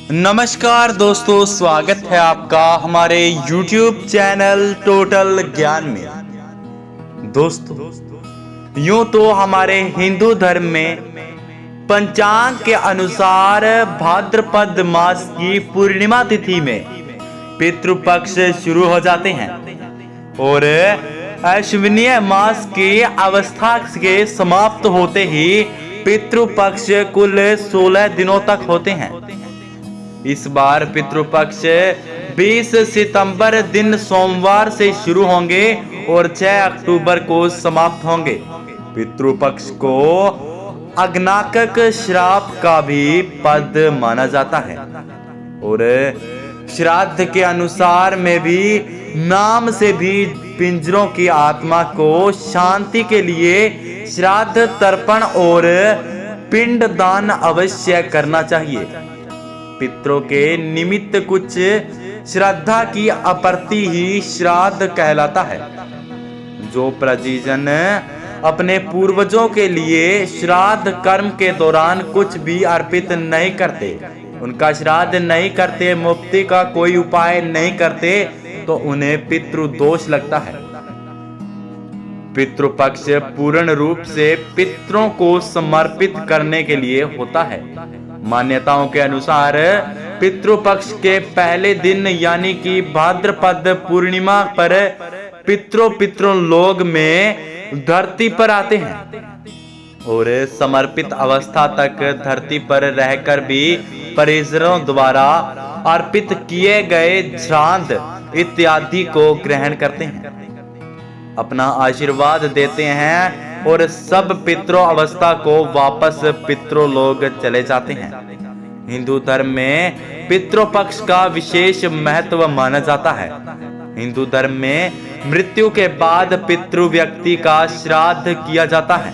नमस्कार दोस्तों, स्वागत है आपका हमारे YouTube चैनल टोटल ज्ञान में। दोस्तों, यूं तो हमारे हिंदू धर्म में पंचांग के अनुसार भाद्रपद मास की पूर्णिमा तिथि में पितृपक्ष शुरू हो जाते हैं और अश्विनी मास की अवस्था के समाप्त होते ही पितृपक्ष कुल 16 दिनों तक होते हैं। इस बार पितृपक्ष 20 सितंबर दिन सोमवार से शुरू होंगे और 6 अक्टूबर को समाप्त होंगे। पितृपक्ष को अग्नाकक श्राप का भी पद माना जाता है और श्राद्ध के अनुसार में भी नाम से भी पिंजरों की आत्मा को शांति के लिए श्राद्ध तर्पण और पिंड दान अवश्य करना चाहिए। पितरों के निमित्त कुछ श्रद्धा की अपर्ति ही श्राद्ध कहलाता है। जो प्रजीजन अपने पूर्वजों के लिए श्राद्ध कर्म के दौरान कुछ भी अर्पित नहीं करते, उनका श्राद्ध नहीं करते, मुक्ति का कोई उपाय नहीं करते, तो उन्हें पितृदोष लगता है। पितृपक्ष पूर्ण रूप से पितरों को समर्पित करने के लिए होता है। मान्यताओं के अनुसार पितृपक्ष के पहले दिन यानी कि भाद्रपद पूर्णिमा पर पितरों लोग में धरती पर आते हैं और समर्पित अवस्था तक धरती पर रहकर भी परिजनों द्वारा अर्पित किए गए श्राद्ध इत्यादि को ग्रहण करते हैं, अपना आशीर्वाद देते हैं और सब पितरों अवस्था को वापस पितरों लोग चले जाते हैं। हिंदू धर्म में पितृपक्ष का विशेष महत्व माना जाता है। हिंदू धर्म में मृत्यु के बाद पितृ व्यक्ति का श्राद्ध किया जाता है।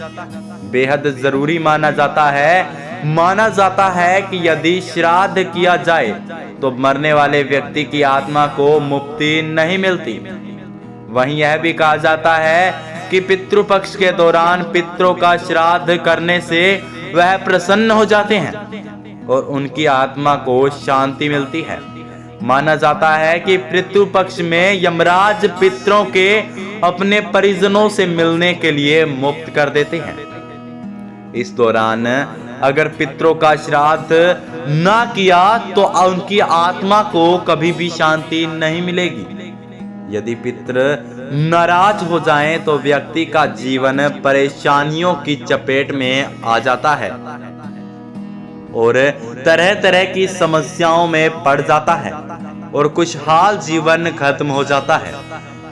बेहद जरूरी माना जाता है कि यदि श्राद्ध किया जाए तो मरने वाले व्यक्ति की आत्मा को मुक्ति नहीं मिलती। वहीं यह भी कहा जाता है कि पितृपक्ष के दौरान पितरों का श्राद्ध करने से वह प्रसन्न हो जाते हैं और उनकी आत्मा को शांति मिलती है। माना जाता है कि पितृपक्ष में यमराज पितरों के अपने परिजनों से मिलने के लिए मुक्त कर देते हैं। इस दौरान अगर पितरों का श्राद्ध ना किया तो उनकी आत्मा को कभी भी शांति नहीं मिलेगी। यदि पितृ नाराज हो जाएं तो व्यक्ति का जीवन परेशानियों की चपेट में आ जाता है और तरह तरह की समस्याओं में पड़ जाता है और खुशहाल जीवन खत्म हो जाता है।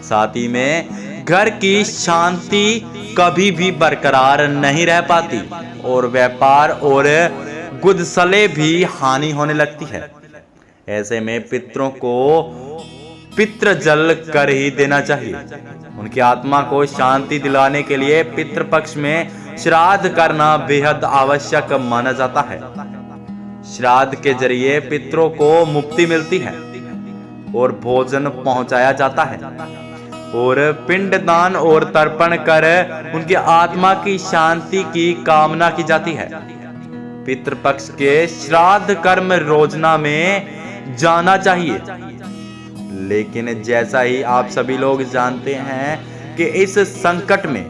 साथ ही में घर की शांति कभी भी बरकरार नहीं रह पाती और व्यापार और गुदसले भी हानि होने लगती है। ऐसे में पितरों को पितृ जल कर ही देना चाहिए। उनकी आत्मा को शांति दिलाने के लिए पितृपक्ष में श्राद्ध करना बेहद आवश्यक माना जाता है। श्राद्ध के जरिए पितरों को मुक्ति मिलती है और भोजन पहुंचाया जाता है और पिंड दान और तर्पण कर उनकी आत्मा की शांति की कामना की जाती है। पितृपक्ष के श्राद्ध कर्म योजना में जाना चाहिए, लेकिन जैसा ही आप सभी लोग जानते हैं कि इस संकट में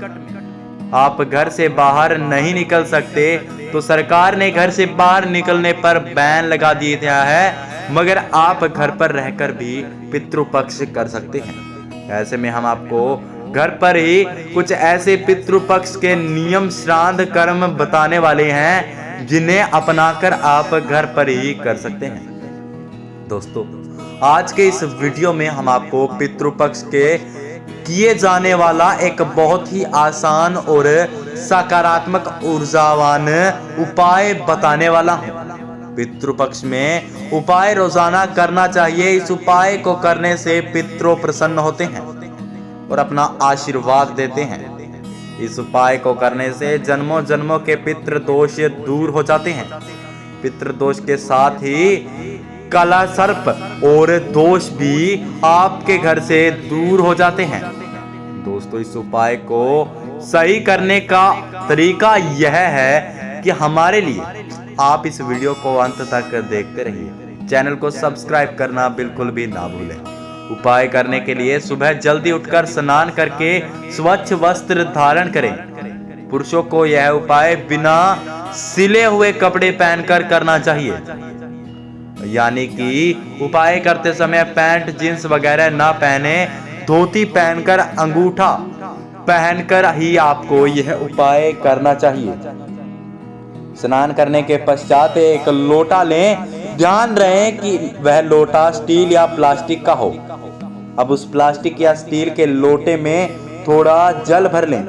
आप घर से बाहर नहीं निकल सकते, तो सरकार ने घर से बाहर निकलने पर बैन लगा दिया है, मगर आप घर पर रहकर भी पितृपक्ष कर सकते हैं। ऐसे में हम आपको घर पर ही कुछ ऐसे पितृपक्ष के नियम श्राद्ध कर्म बताने वाले हैं जिन्हें अपनाकर आप घर पर ही कर सकते हैं। दोस्तों, आज के इस वीडियो में हम आपको पितृपक्ष के किए जाने वाला एक बहुत ही आसान और सकारात्मक ऊर्जावान उपाय बताने वाला हूं। पितृपक्ष में उपाय रोजाना करना चाहिए। इस उपाय को करने से पितरों प्रसन्न होते हैं और अपना आशीर्वाद देते हैं। इस उपाय को करने से जन्मों जन्मों के पितृ दोष दूर हो जाते हैं। पितृ दोष के साथ ही काला सर्प और दोष भी आपके घर से दूर हो जाते हैं। दोस्तों, इस उपाय को सही करने का तरीका यह है कि हमारे लिए आप इस वीडियो को अंत तक देखते रहिए। चैनल को सब्सक्राइब करना बिल्कुल भी ना भूलें। उपाय करने के लिए सुबह जल्दी उठकर स्नान करके स्वच्छ वस्त्र धारण करें। पुरुषों को यह उपाय बिना सिले हुए कपड़े पहनकर करना चाहिए, यानी कि उपाय करते समय पैंट जींस वगैरह ना पहने, धोती पहनकर अंगूठा पहनकर ही आपको यह उपाय करना चाहिए। स्नान करने के पश्चात एक लोटा लें। ध्यान रहे कि वह लोटा स्टील या प्लास्टिक का हो। अब उस प्लास्टिक या स्टील के लोटे में थोड़ा जल भर लें।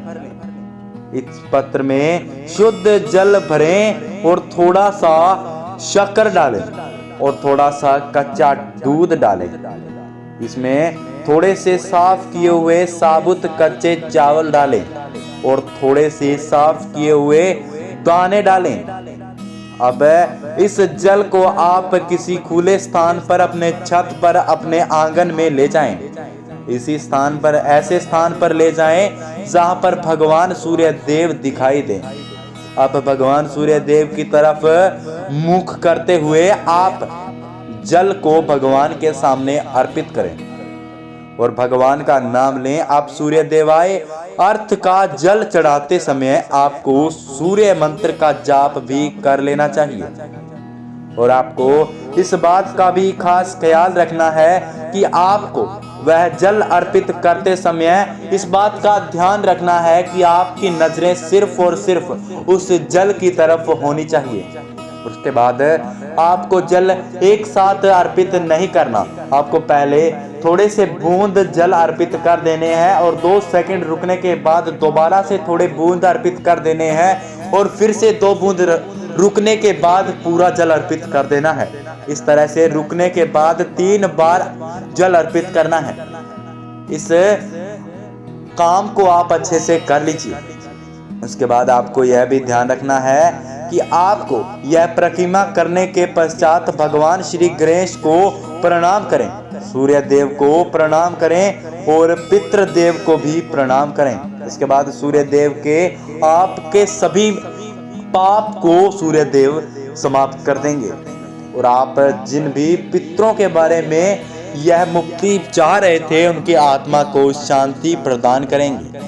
इस पात्र में शुद्ध जल भरें और थोड़ा सा शक्कर डालें और थोड़ा सा कच्चा दूध डालें। इसमें थोड़े से साफ किए हुए साबुत कच्चे चावल डालें और थोड़े से साफ किए हुए दाने डालें। अब इस जल को आप किसी खुले स्थान पर, अपने छत पर, अपने आंगन में ले जाएं। इसी स्थान पर, ऐसे स्थान पर ले जाएं जहां पर भगवान सूर्य देव दिखाई दें। अब भगवान सूर्य देव की तरफ मुख करते हुए आप जल को भगवान के सामने अर्पित करें और भगवान का नाम लें। आप सूर्य देवाय अर्थ का जल चढ़ाते समय आपको सूर्य मंत्र का जाप भी कर लेना चाहिए। और आपको इस बात का भी खास ख्याल रखना है कि आपको वह जल अर्पित करते समय इस बात का ध्यान रखना है कि आपकी नजरें सिर्फ और सिर्फ उस जल की तरफ होनी चाहिए। उसके बाद आपको जल एक साथ अर्पित नहीं करना। आपको पहले थोड़े से बूंद जल अर्पित कर देने हैं और 2 सेकंड रुकने के बाद दोबारा से थोड़े बूंद अर्पित कर देने हैं और फिर से 2 बूंद रुकने के बाद पूरा जल अर्पित कर देना है। इस तरह से रुकने के बाद 3 बार जल अर्पित करना है। इस काम को आप अच्छे से कर लीजिए। उसके बाद आपको यह भी ध्यान रखना है कि आपको यह प्रतिमा करने के पश्चात भगवान श्री गणेश को प्रणाम करें, सूर्य देव को प्रणाम करें और पितृदेव को भी प्रणाम करें। इसके बाद सूर्य देव के आपके सभी पाप को सूर्य देव समाप्त कर देंगे और आप जिन भी पितरों के बारे में यह मुक्ति चाह रहे थे उनकी आत्मा को शांति प्रदान करेंगे।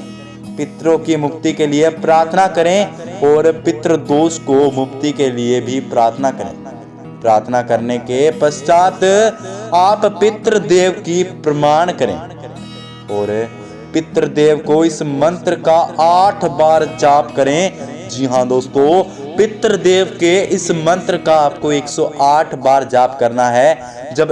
पितरों की मुक्ति के लिए प्रार्थना करें और पितृदोष को मुक्ति के लिए भी प्रार्थना करें। प्रार्थना करने के पश्चात आप पितृदेव की प्रणाम करें और पितृदेव को इस मंत्र का 8 बार जाप करें। जी हाँ दोस्तों, पितृदेव के इस मंत्र का आपको 108 बार जाप करना है। जब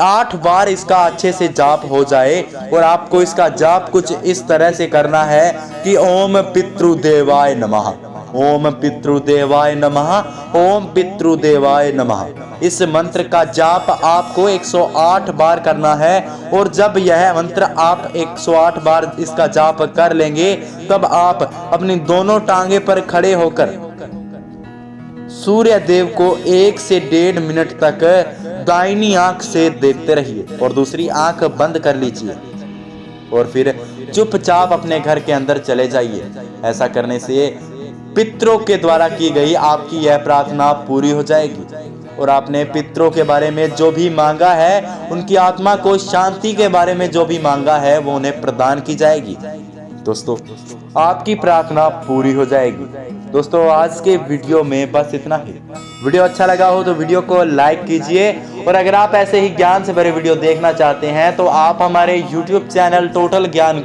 8 बार इसका अच्छे से जाप हो जाए और आपको इसका जाप कुछ इस तरह से करना है कि ओम पितृदेवाय नमः, ओम पितृदेवाय नमः, ओम पितृदेवाय नमः। इस मंत्र का जाप आपको 108 बार करना है और जब यह मंत्र आप 108 बार इसका जाप कर लेंगे तब आप अपनी दोनों टांगे पर खड़े होकर सूर्य देव को 1 से 1.5 मिनट तक दाहिनी आंख से देखते रहिए और दूसरी आंख बंद कर लीजिए और फिर चुपचाप अपने घर के अंदर चले जाइए। ऐसा करने से पितरों के द्वारा की गई आपकी यह प्रार्थना पूरी हो जाएगी और आपने पितरों के बारे में जो भी मांगा है, उनकी आत्मा को शांति के बारे में जो भी मांगा है वो उन्हें प्रदान की जाएगी। दोस्तों, आपकी प्रार्थना पूरी हो जाएगी। दोस्तों, आज के वीडियो में बस इतना ही। वीडियो अच्छा लगा हो तो वीडियो को लाइक कीजिए और अगर आप ऐसे ही ज्ञान से भरे वीडियो देखना चाहते हैं तो आप हमारे YouTube चैनल टोटल ज्ञान